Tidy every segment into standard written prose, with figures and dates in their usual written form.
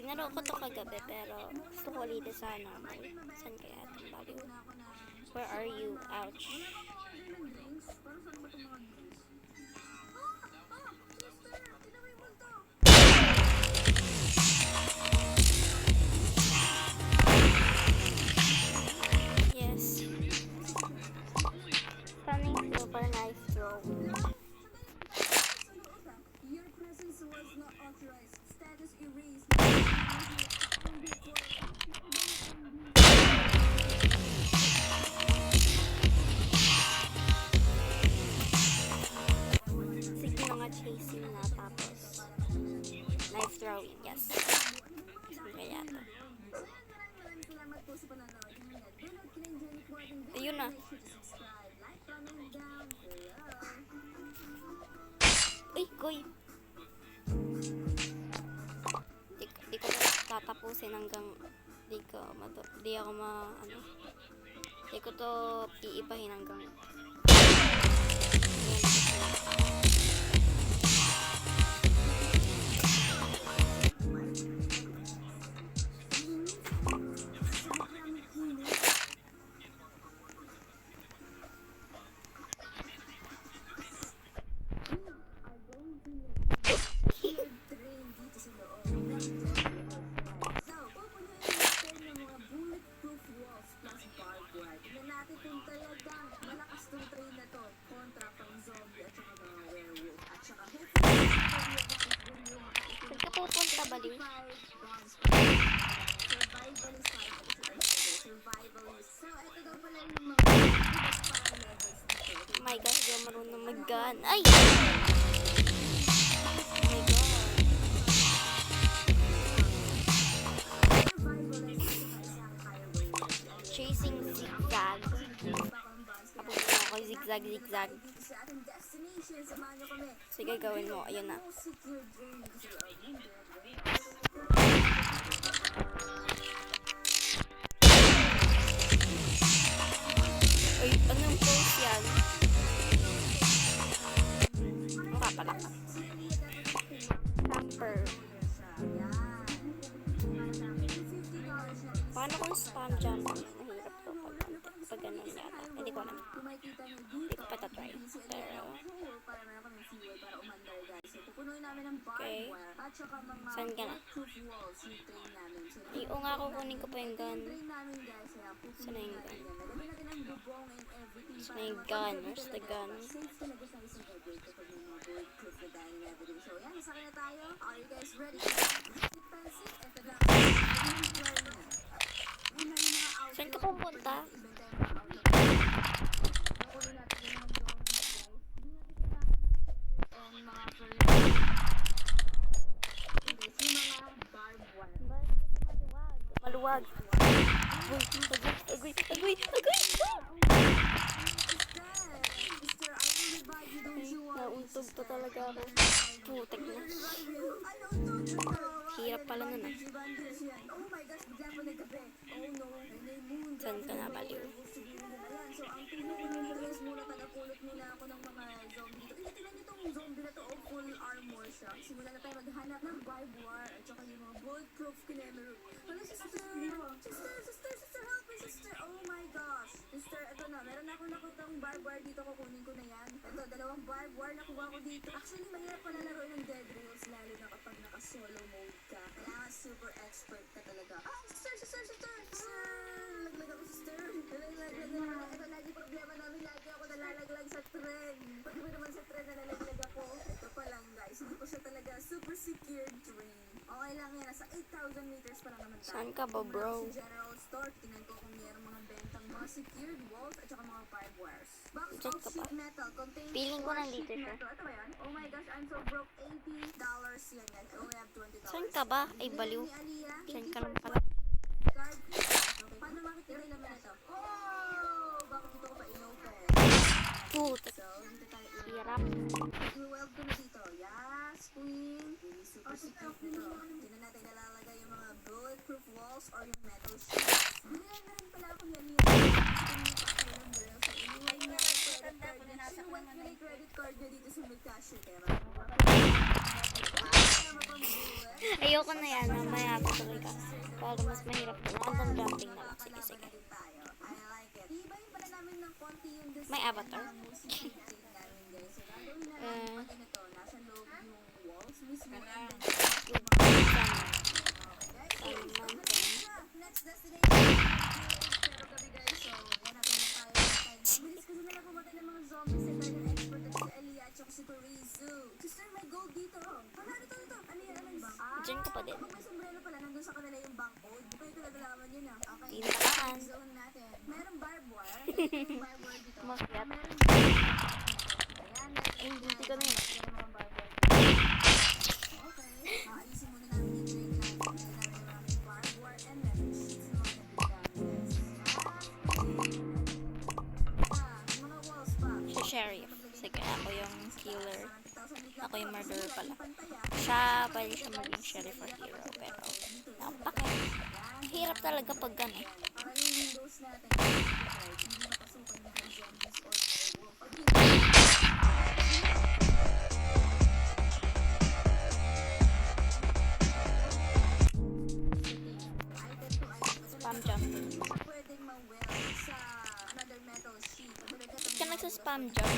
Naro ko to kagabi pero gusto ko ulit sa normal. Saan kaya itong baliw? Where are you? Ouch. Yes. Stunning silver knife throw. Your presence was not authorized. Status erased. Sige mga chasing na tapos knife throwing. Yes. Saan kaya to? Maraming salamat po sa panonood. Download ka na yung Johnny Quadrant. Ayun na. Make sure to subscribe, like, comment down below. Uy, goy. Di ko tatapusin hanggang di ako di ko to iibahin hanggang pupunta baliw. Oh my gosh, di ako marunong mag-gun. Ay! Oh my god. Chasing zigzag. Papunta na ako zigzag. Sige, gawin mo. Ayun na. Ay, anong pose yan? Mukha pala ka. Camper. Paano kung spam jump? Nahirap to pag ganun yata. Hindi ko alam. Hindi ko pa tatry. Pero okay. Saan ka na? Oo nga, kukunin ko pa yung gun. Saan na yung gun? Saan na yung gun? Where's the gun? Saan ka pupunta? Maluwag. Agoy. Nauntog to talaga ako. Putek na. Hirap pala nun ah. Saan ka na baliw? So, ang pinag-release muna tagapulot muna ako ng mga zombie dito. Tingnan nyo itong zombie na to, full armor siya. Simula na tayo maghanap ng barbed wire at saka yung mga bulletproof kinemero. Ano, sister, help me, sister. Oh my gosh. Sister, ito na. Meron ako nakutang barbed wire dito. Kukunin ko na yan. Ito, 2 barbed wire nakuha ko dito. Actually, mahirap pala laruin ng Dead Reels, lalo na kapag naka-solo mode ka. Kailangan super expert ka talaga. Ah, sister. Laglag ako, sister. Ito lagi problema namin. Lagi ako nalalaglag sa tren. Pag mo naman sa tren nalalaglag ako. Ito pa lang guys. Hindi ko siya talaga super secured train. Okay lang yan. Nasa 8,000 meters pa lang naman tayo. Saan ka ba, bro? Sa general store, tingnan ko kung mayroong mga bentang mga secured walls at saka mga barbed wires. Box Diyan of ka ba? sheet metal contains Feeling ko 4 nandito sheet siya. metal. Ito ba yan? Oh my gosh, I'm so broke. $80 yan. I only have $20. Saan ka ba? Ay, baliw. Ni Aliyah, Saan thank ka you lang for pala? card. Okay. Paano makikita yung laman ito? Oh! Bakit dito ko pa inopen? Putek. So, dito tayo Hirap. i-weld ko na dito. Yes, queen. Really super secret nito. Dito na natin nalalagay yung mga bulletproof walls or yung metal sheets. Binilan na rin pala ako yan yung credit card niya dito sa may cashier. Kaya Ayoko na yan. Mamaya patuloy ka. Para mas mahirap na. Random jumping na lang. Sige, sige. May avatar? Next destination. Pero gabi guys, so yan natin yung tayo. Bilis kasi nila pumatay ng mga zombies sa tayo ng expert at si Elia at saka si Kurizu. Sister, may gold dito. Hala, ito. Ano yan? Ano yung bank? Diyan ka pa din. Kapag may sombrero pala, nandun sa kanila yung bank code. Di ba yung pinagalaman yun ah? Okay. Pintakaan. Zone natin. Merong barbed wire. Yung barbed wire dito. Makyat. Ayan. Ay, hindi ko na yun. Mga barbed wire. Okay. Ayusin muna namin yung drain natin. Tignan namin yung maraming barbed wire and metal sheets na mga nagdidami, guys. Mga walls pa. Siya sheriff. Sige, ako yung killer. Ako yung murderer pala. Siya, pwede siya maging sheriff or hero. Pero, napaka. Hirap talaga pag gano'n. Para yung windows natin, hindi napasukan ng mga zombies or werewolf. Spam jump. Pwedeng ma-weld sa another metal sheet. Ba't ka nagsa-spam jump?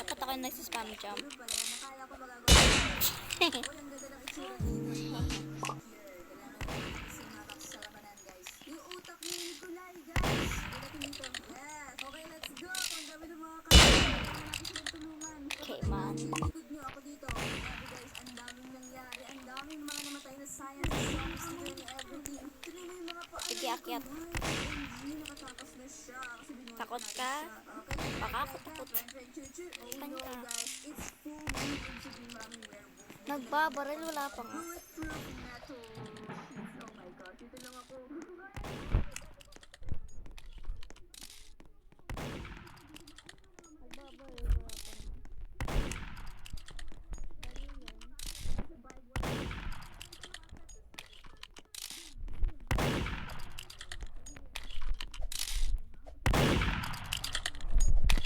Dapat ako yung nagsa-spam jump. Ano pala, nakala ko magagawa. Walang ganda ng itsura dito. Yung utak ni Nikolai, guys. Dating dito. Yes. Okay, let's go. Ang dami ng mga kailangan natin silang tulungan. Okay, man. Ilikod nyo ako dito. Grabe guys, ang daming nangyari. Ang daming mga namatay na science. Zombies na ni everything. Tignan mo yung mga paano. Sige, akyat. OMG, nakatakas na siya. Kasi binuhay Takot natin ka? siya. Okay. Baka ako takot. Oh Saan no ka? guys, it's full moon. Ibig sabihin maraming werewolf. Nagbabaril, wala pa nga. Bulletproof metal. Oh my gosh, dito lang ako.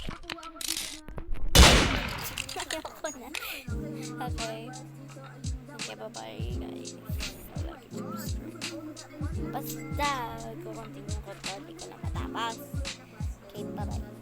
Nakuha ako dito na. Ayoko na. Okay. Okay, bye-bye, guys. Basta, kukontinue ko to. Di ko na matapos. Okay, bye-bye.